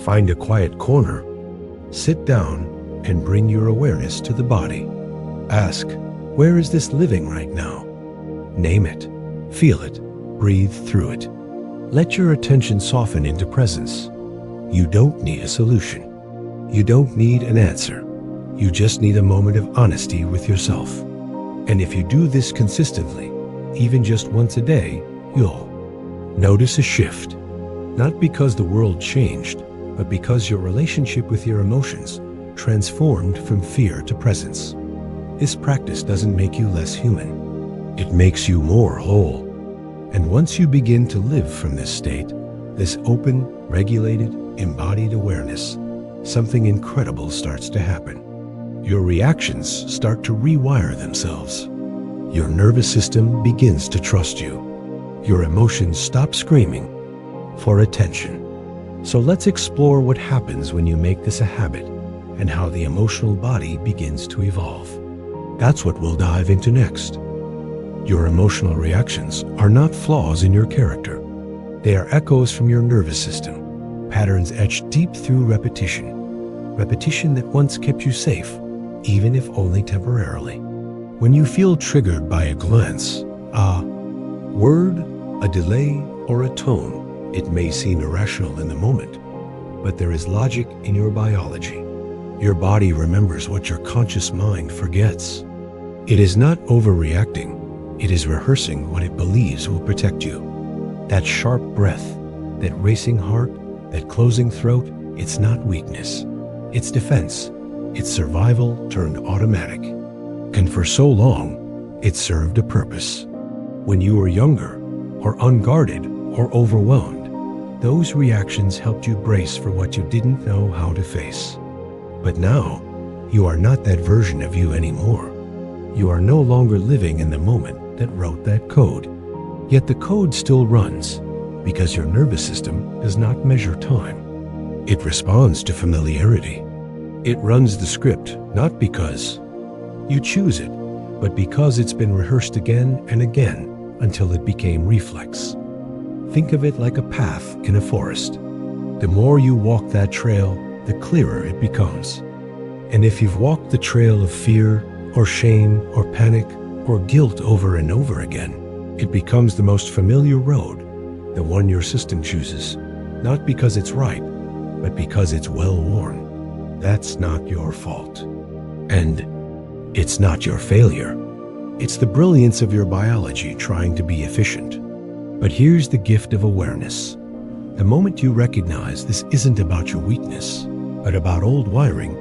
Find a quiet corner, sit down, and bring your awareness to the body. Ask, where is this living right now? Name it, feel it, breathe through it. Let your attention soften into presence. You don't need a solution. You don't need an answer. You just need a moment of honesty with yourself. And if you do this consistently, even just once a day, you'll notice a shift. Not because the world changed, but because your relationship with your emotions transformed from fear to presence. This practice doesn't make you less human. It makes you more whole. And once you begin to live from this state, this open, regulated, embodied awareness, something incredible starts to happen. Your reactions start to rewire themselves. Your nervous system begins to trust you. Your emotions stop screaming for attention. So let's explore what happens when you make this a habit and how the emotional body begins to evolve. That's what we'll dive into next. Your emotional reactions are not flaws in your character. They are echoes from your nervous system, patterns etched deep through repetition. Repetition that once kept you safe, even if only temporarily. When you feel triggered by a glance, a word, a delay, or a tone, it may seem irrational in the moment, but there is logic in your biology. Your body remembers what your conscious mind forgets. It is not overreacting, it is rehearsing what it believes will protect you. That sharp breath, that racing heart, that closing throat, it's not weakness. It's defense. It's survival turned automatic. And for so long, it served a purpose. When you were younger, or unguarded, or overwhelmed, those reactions helped you brace for what you didn't know how to face. But now, you are not that version of you anymore. You are no longer living in the moment that wrote that code. Yet the code still runs, because your nervous system does not measure time. It responds to familiarity. It runs the script not because you choose it, but because it's been rehearsed again and again until it became reflex. Think of it like a path in a forest. The more you walk that trail, the clearer it becomes. And if you've walked the trail of fear, or shame, or panic, or guilt over and over again, it becomes the most familiar road, the one your system chooses, not because it's right, but because it's well-worn. That's not your fault. And it's not your failure. It's the brilliance of your biology trying to be efficient. But here's the gift of awareness. The moment you recognize this isn't about your weakness, but about old wiring,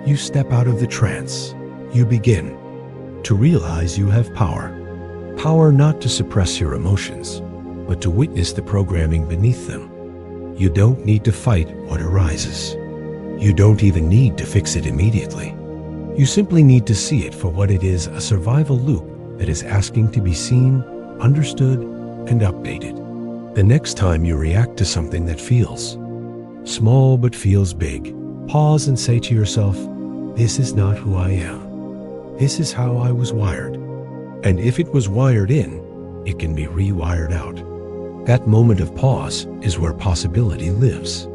you step out of the trance. You begin to realize you have power. Power not to suppress your emotions, but to witness the programming beneath them. You don't need to fight what arises. You don't even need to fix it immediately. You simply need to see it for what it is, a survival loop that is asking to be seen, understood, and updated. The next time you react to something that feels small but feels big, pause and say to yourself, this is not who I am. This is how I was wired. And if it was wired in, it can be rewired out. That moment of pause is where possibility lives.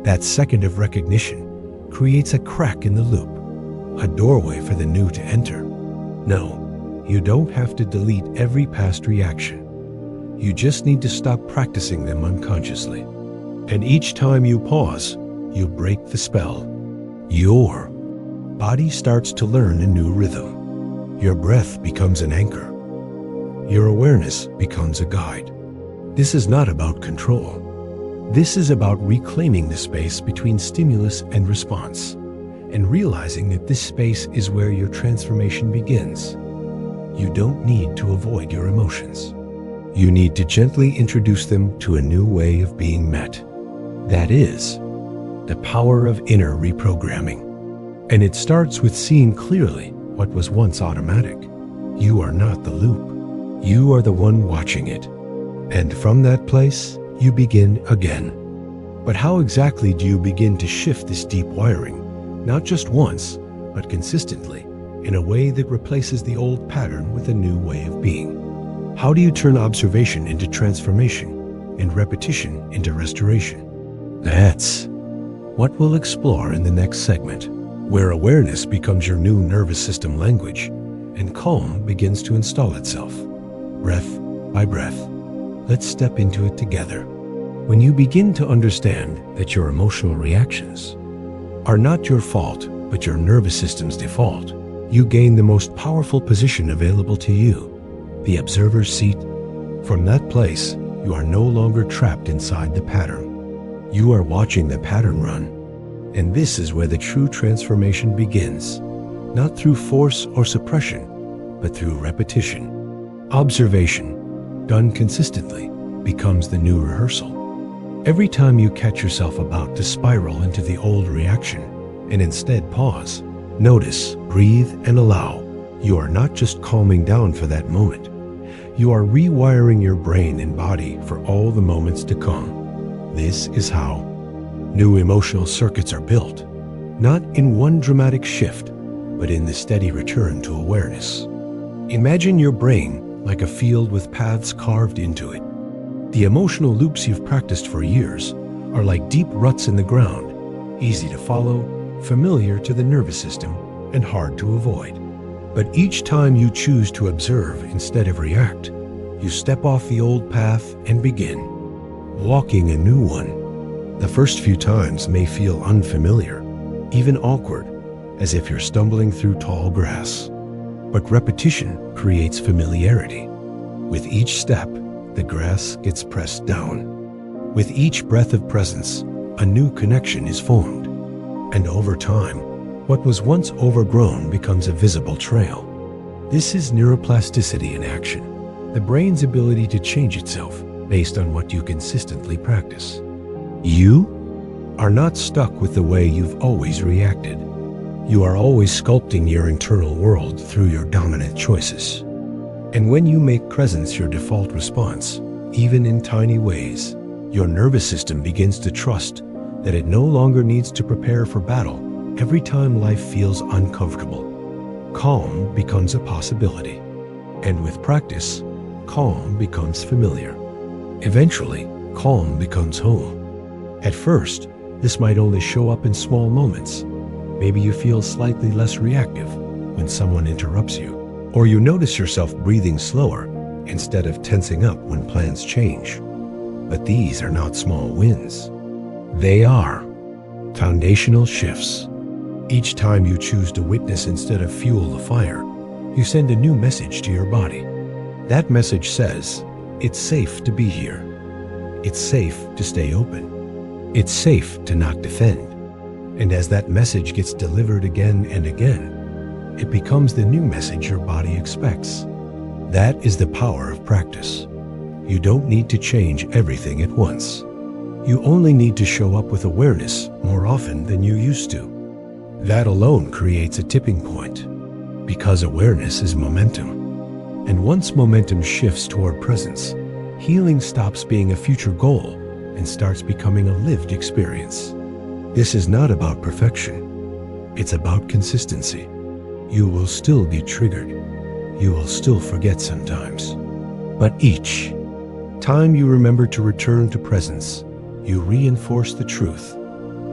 That second of recognition creates a crack in the loop, a doorway for the new to enter. No, you don't have to delete every past reaction. You just need to stop practicing them unconsciously. And each time you pause, you break the spell. Your body starts to learn a new rhythm. Your breath becomes an anchor. Your awareness becomes a guide. This is not about control. This is about reclaiming the space between stimulus and response, and realizing that this space is where your transformation begins. You don't need to avoid your emotions. You need to gently introduce them to a new way of being met. That is the power of inner reprogramming. And it starts with seeing clearly what was once automatic. You are not the loop. You are the one watching it. And from that place, you begin again. But how exactly do you begin to shift this deep wiring, not just once, but consistently, in a way that replaces the old pattern with a new way of being? How do you turn observation into transformation and repetition into restoration? That's what we'll explore in the next segment, where awareness becomes your new nervous system language and calm begins to install itself, breath by breath. Let's step into it together. When you begin to understand that your emotional reactions are not your fault, but your nervous system's default, you gain the most powerful position available to you, the observer's seat. From that place, you are no longer trapped inside the pattern. You are watching the pattern run. And this is where the true transformation begins, not through force or suppression, but through repetition. Observation, done consistently, becomes the new rehearsal. Every time you catch yourself about to spiral into the old reaction and instead pause, notice, breathe, and allow, you are not just calming down for that moment. You are rewiring your brain and body for all the moments to come. This is how new emotional circuits are built, not in one dramatic shift, but in the steady return to awareness. Imagine your brain like a field with paths carved into it. The emotional loops you've practiced for years are like deep ruts in the ground, easy to follow, familiar to the nervous system, and hard to avoid. But each time you choose to observe instead of react, you step off the old path and begin walking a new one. The first few times may feel unfamiliar, even awkward, as if you're stumbling through tall grass. But repetition creates familiarity. With each step, the grass gets pressed down. With each breath of presence, a new connection is formed. And over time, what was once overgrown becomes a visible trail. This is neuroplasticity in action, the brain's ability to change itself based on what you consistently practice. You are not stuck with the way you've always reacted. You are always sculpting your internal world through your dominant choices. And when you make presence your default response, even in tiny ways, your nervous system begins to trust that it no longer needs to prepare for battle every time life feels uncomfortable. Calm becomes a possibility. And with practice, calm becomes familiar. Eventually, calm becomes home. At first, this might only show up in small moments. Maybe you feel slightly less reactive when someone interrupts you, or you notice yourself breathing slower instead of tensing up when plans change. But these are not small wins. They are foundational shifts. Each time you choose to witness instead of fuel the fire, you send a new message to your body. That message says, it's safe to be here. It's safe to stay open. It's safe to not defend. And as that message gets delivered again and again, it becomes the new message your body expects. That is the power of practice. You don't need to change everything at once. You only need to show up with awareness more often than you used to. That alone creates a tipping point, because awareness is momentum. And once momentum shifts toward presence, healing stops being a future goal and starts becoming a lived experience. This is not about perfection. It's about consistency. You will still be triggered. You will still forget sometimes. But each time you remember to return to presence, you reinforce the truth.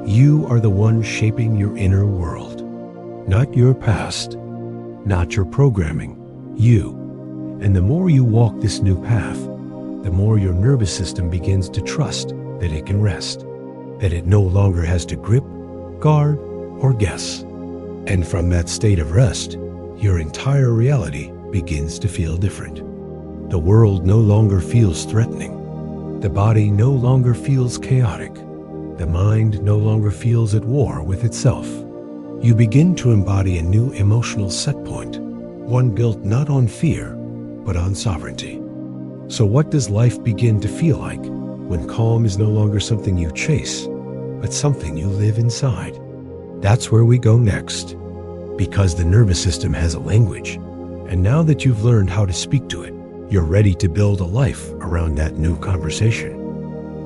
You are the one shaping your inner world, not your past, not your programming, you. And the more you walk this new path, the more your nervous system begins to trust that it can rest, that it no longer has to grip, guard, or guess. And from that state of rest, your entire reality begins to feel different. The world no longer feels threatening. The body no longer feels chaotic. The mind no longer feels at war with itself. You begin to embody a new emotional set point, one built not on fear, but on sovereignty. So what does life begin to feel like when calm is no longer something you chase, but something you live inside? That's where we go next, because the nervous system has a language, and now that you've learned how to speak to it, you're ready to build a life around that new conversation.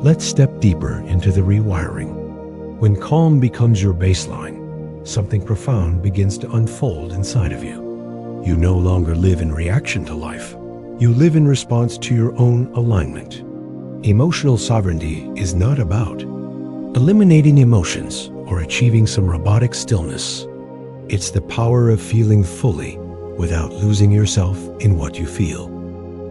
Let's step deeper into the rewiring. When calm becomes your baseline, something profound begins to unfold inside of you. You no longer live in reaction to life. You live in response to your own alignment. Emotional sovereignty is not about eliminating emotions or achieving some robotic stillness. It's the power of feeling fully without losing yourself in what you feel.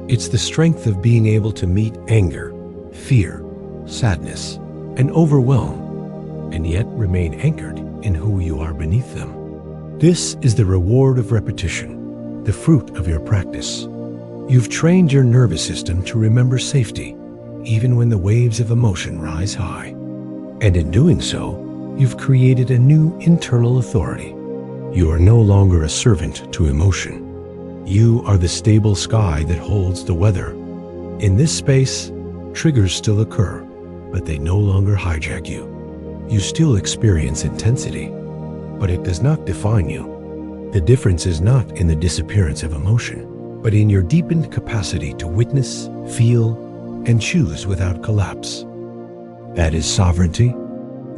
It's the strength of being able to meet anger, fear, sadness, and overwhelm, and yet remain anchored in who you are beneath them. This is the reward of repetition, the fruit of your practice. You've trained your nervous system to remember safety, even when the waves of emotion rise high. And in doing so, you've created a new internal authority. You are no longer a servant to emotion. You are the stable sky that holds the weather. In this space, triggers still occur, but they no longer hijack you. You still experience intensity, but it does not define you. The difference is not in the disappearance of emotion, but in your deepened capacity to witness, feel, and choose without collapse. That is sovereignty,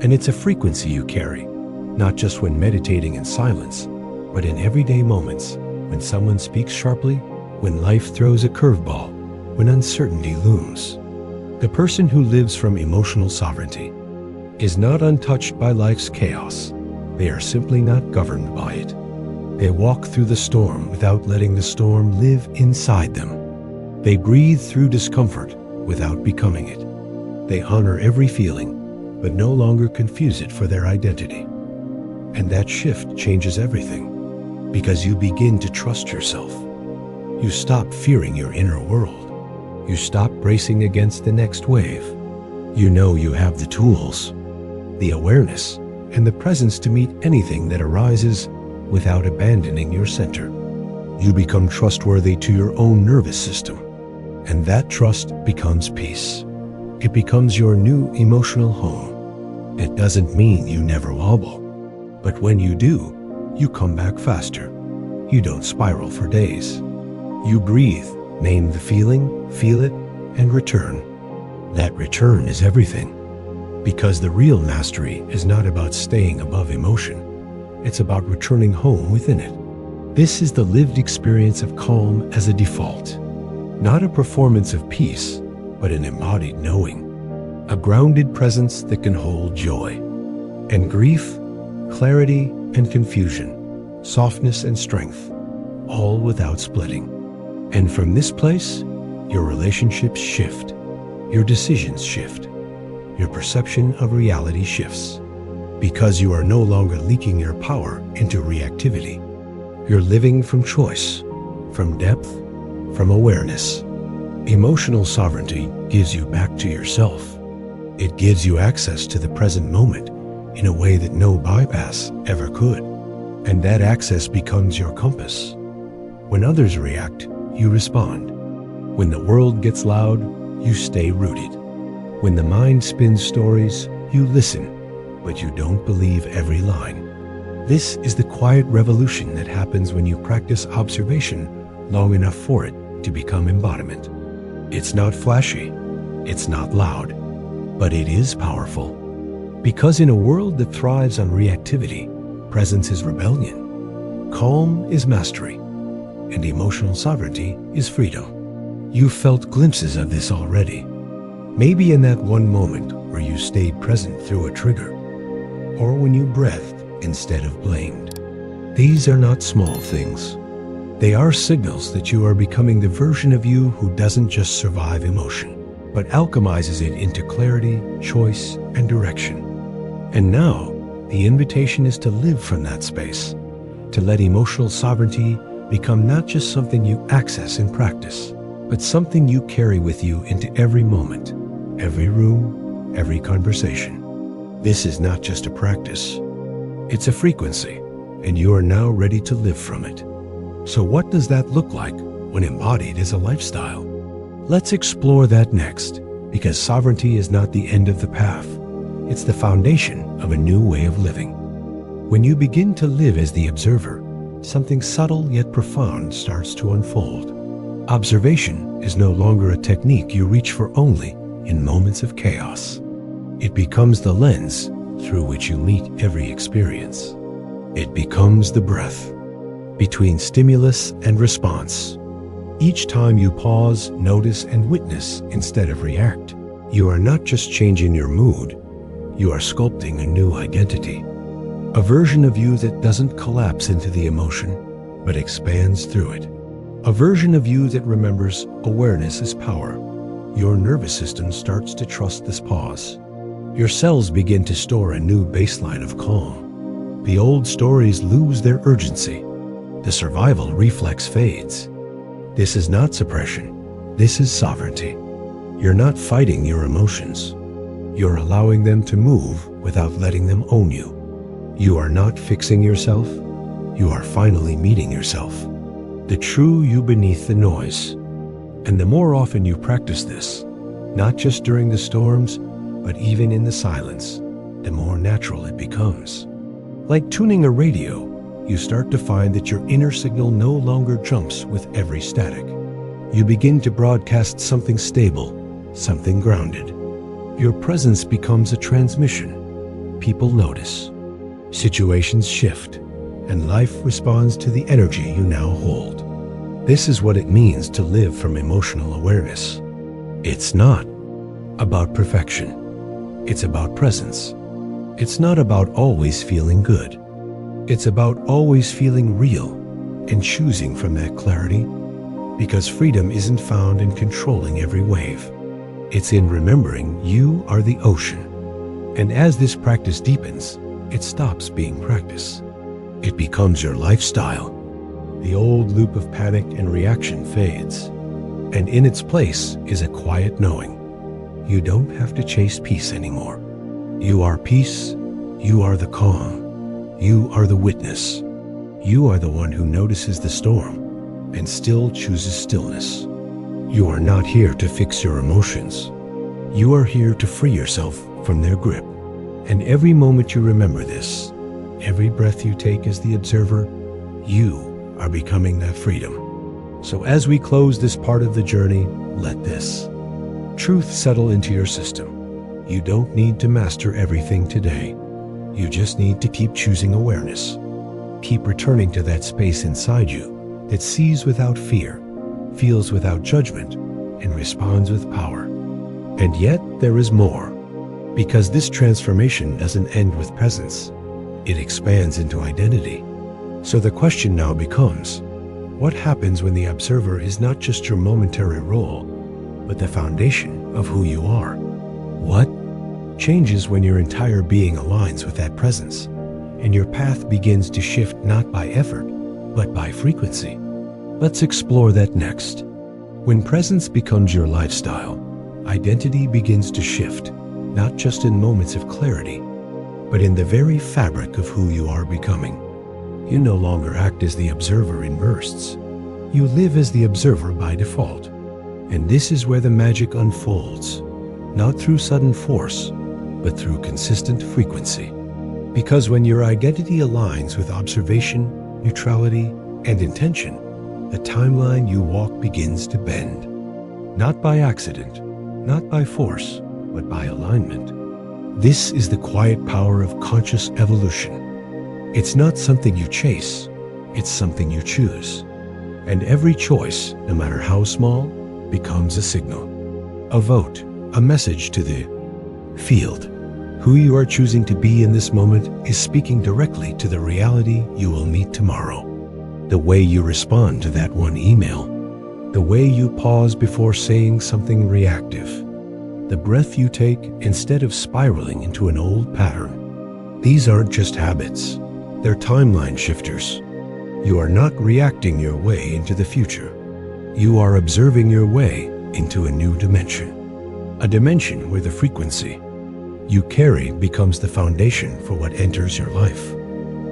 and it's a frequency you carry, not just when meditating in silence, but in everyday moments, when someone speaks sharply, when life throws a curveball, when uncertainty looms. The person who lives from emotional sovereignty is not untouched by life's chaos. They are simply not governed by it. They walk through the storm without letting the storm live inside them. They breathe through discomfort without becoming it. They honor every feeling, but no longer confuse it for their identity. And that shift changes everything, because you begin to trust yourself. You stop fearing your inner world. You stop bracing against the next wave. You know you have the tools, the awareness, and the presence to meet anything that arises without abandoning your center. You become trustworthy to your own nervous system, and that trust becomes peace. It becomes your new emotional home. It doesn't mean you never wobble, but when you do, you come back faster. You don't spiral for days. You breathe, name the feeling, feel it, and return. That return is everything. Because the real mastery is not about staying above emotion. It's about returning home within it. This is the lived experience of calm as a default. Not a performance of peace, but an embodied knowing. A grounded presence that can hold joy. And grief, clarity and confusion, softness and strength, all without splitting. And from this place, your relationships shift, your decisions shift, your perception of reality shifts. Because you are no longer leaking your power into reactivity. You're living from choice, from depth, from awareness. Emotional sovereignty gives you back to yourself. It gives you access to the present moment in a way that no bypass ever could. And that access becomes your compass. When others react, you respond. When the world gets loud, you stay rooted. When the mind spins stories, you listen, but you don't believe every line. This is the quiet revolution that happens when you practice observation long enough for it to become embodiment. It's not flashy, it's not loud, but it is powerful. Because in a world that thrives on reactivity, presence is rebellion, calm is mastery, and emotional sovereignty is freedom. You've felt glimpses of this already. Maybe in that one moment where you stayed present through a trigger, or when you breathed instead of blamed. These are not small things. They are signals that you are becoming the version of you who doesn't just survive emotion, but alchemizes it into clarity, choice, and direction. And now, the invitation is to live from that space, to let emotional sovereignty become not just something you access in practice, but something you carry with you into every moment, every room, every conversation. This is not just a practice, it's a frequency, and you are now ready to live from it. So what does that look like when embodied as a lifestyle? Let's explore that next, because sovereignty is not the end of the path. It's the foundation of a new way of living. When you begin to live as the observer, something subtle yet profound starts to unfold. Observation is no longer a technique you reach for only in moments of chaos. It becomes the lens through which you meet every experience. It becomes the breath between stimulus and response. Each time you pause, notice, and witness instead of react, you are not just changing your mood, you are sculpting a new identity. A version of you that doesn't collapse into the emotion, but expands through it. A version of you that remembers awareness is power. Your nervous system starts to trust this pause. Your cells begin to store a new baseline of calm. The old stories lose their urgency. The survival reflex fades. This is not suppression. This is sovereignty. You're not fighting your emotions. You're allowing them to move without letting them own you. You are not fixing yourself. You are finally meeting yourself. The true you beneath the noise. And the more often you practice this, not just during the storms, But even in the silence, the more natural it becomes. Like tuning a radio, you start to find that your inner signal no longer jumps with every static. You begin to broadcast something stable, something grounded. Your presence becomes a transmission. People notice. Situations shift, and life responds to the energy you now hold. This is what it means to live from emotional awareness. It's not about perfection. It's about presence. It's not about always feeling good. It's about always feeling real and choosing from that clarity, because freedom isn't found in controlling every wave. It's in remembering you are the ocean. And as this practice deepens, it stops being practice. It becomes your lifestyle. The old loop of panic and reaction fades, and in its place is a quiet knowing. You don't have to chase peace anymore. You are peace. You are the calm. You are the witness. You are the one who notices the storm and still chooses stillness. You are not here to fix your emotions. You are here to free yourself from their grip. And every moment you remember this, every breath you take as the observer, you are becoming that freedom. So as we close this part of the journey, let this truth settle into your system. You don't need to master everything today. You just need to keep choosing awareness. Keep returning to that space inside you that sees without fear, feels without judgment, and responds with power. And yet there is more, because this transformation doesn't end with presence. It expands into identity. So the question now becomes, what happens when the observer is not just your momentary role, but the foundation of who you are? What changes when your entire being aligns with that presence, and your path begins to shift not by effort, but by frequency? Let's explore that next. When presence becomes your lifestyle, identity begins to shift, not just in moments of clarity, but in the very fabric of who you are becoming. You no longer act as the observer in bursts. You live as the observer by default. And this is where the magic unfolds, not through sudden force, but through consistent frequency. Because when your identity aligns with observation, neutrality, and intention, the timeline you walk begins to bend. Not by accident, not by force, but by alignment. This is the quiet power of conscious evolution. It's not something you chase, it's something you choose. And every choice, no matter how small, becomes a signal, a vote, a message to the field. Who you are choosing to be in this moment is speaking directly to the reality you will meet tomorrow. The way you respond to that one email, the way you pause before saying something reactive, the breath you take instead of spiraling into an old pattern. These aren't just habits, they're timeline shifters. You are not reacting your way into the future. You are observing your way into a new dimension. A dimension where the frequency you carry becomes the foundation for what enters your life.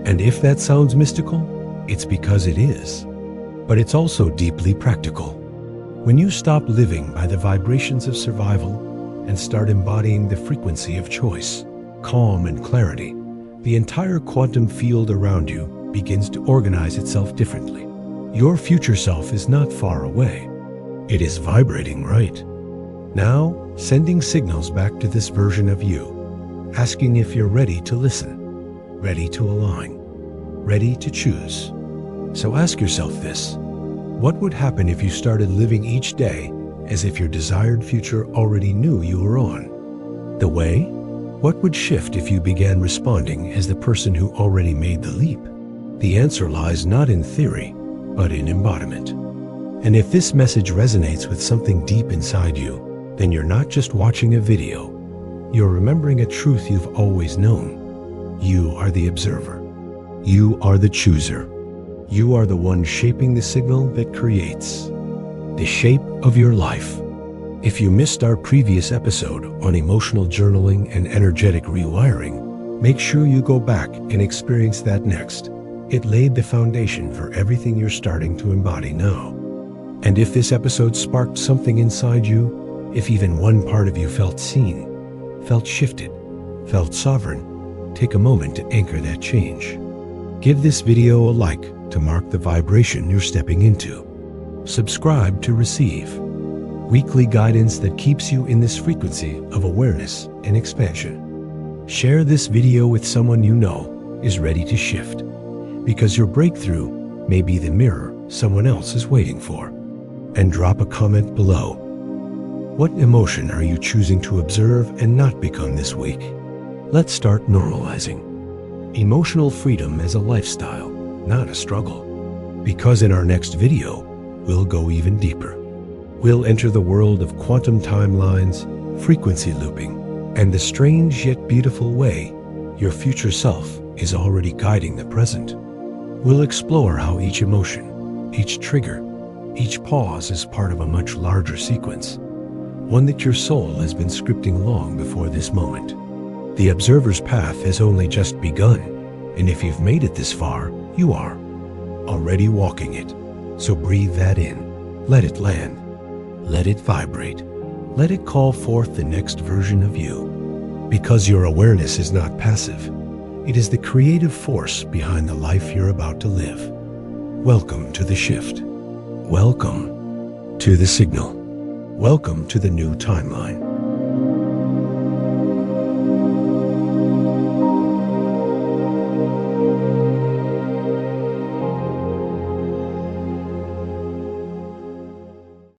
And if that sounds mystical, it's because it is. But it's also deeply practical. When you stop living by the vibrations of survival and start embodying the frequency of choice, calm, and clarity, the entire quantum field around you begins to organize itself differently. Your future self is not far away. It is vibrating right now, sending signals back to this version of you, asking if you're ready to listen, ready to align, ready to choose. So ask yourself this: what would happen if you started living each day as if your desired future already knew you were on the way? What would shift if you began responding as the person who already made the leap? The answer lies not in theory, but in embodiment. And if this message resonates with something deep inside you, then you're not just watching a video. You're remembering a truth you've always known. You are the observer. You are the chooser. You are the one shaping the signal that creates the shape of your life. If you missed our previous episode on emotional journaling and energetic rewiring, make sure you go back and experience that next. It laid the foundation for everything you're starting to embody now. And if this episode sparked something inside you, if even one part of you felt seen, felt shifted, felt sovereign, take a moment to anchor that change. Give this video a like to mark the vibration you're stepping into. Subscribe to receive weekly guidance that keeps you in this frequency of awareness and expansion. Share this video with someone you know is ready to shift, because your breakthrough may be the mirror someone else is waiting for. And drop a comment below. What emotion are you choosing to observe and not become this week? Let's start normalizing emotional freedom as a lifestyle, not a struggle. Because in our next video, we'll go even deeper. We'll enter the world of quantum timelines, frequency looping, and the strange yet beautiful way your future self is already guiding the present. We'll explore how each emotion, each trigger, each pause is part of a much larger sequence, one that your soul has been scripting long before this moment. The observer's path has only just begun, and if you've made it this far, you are already walking it. So breathe that in, let it land, let it vibrate, let it call forth the next version of you. Because your awareness is not passive, it is the creative force behind the life you're about to live. Welcome to the shift. Welcome to the signal. Welcome to the new timeline.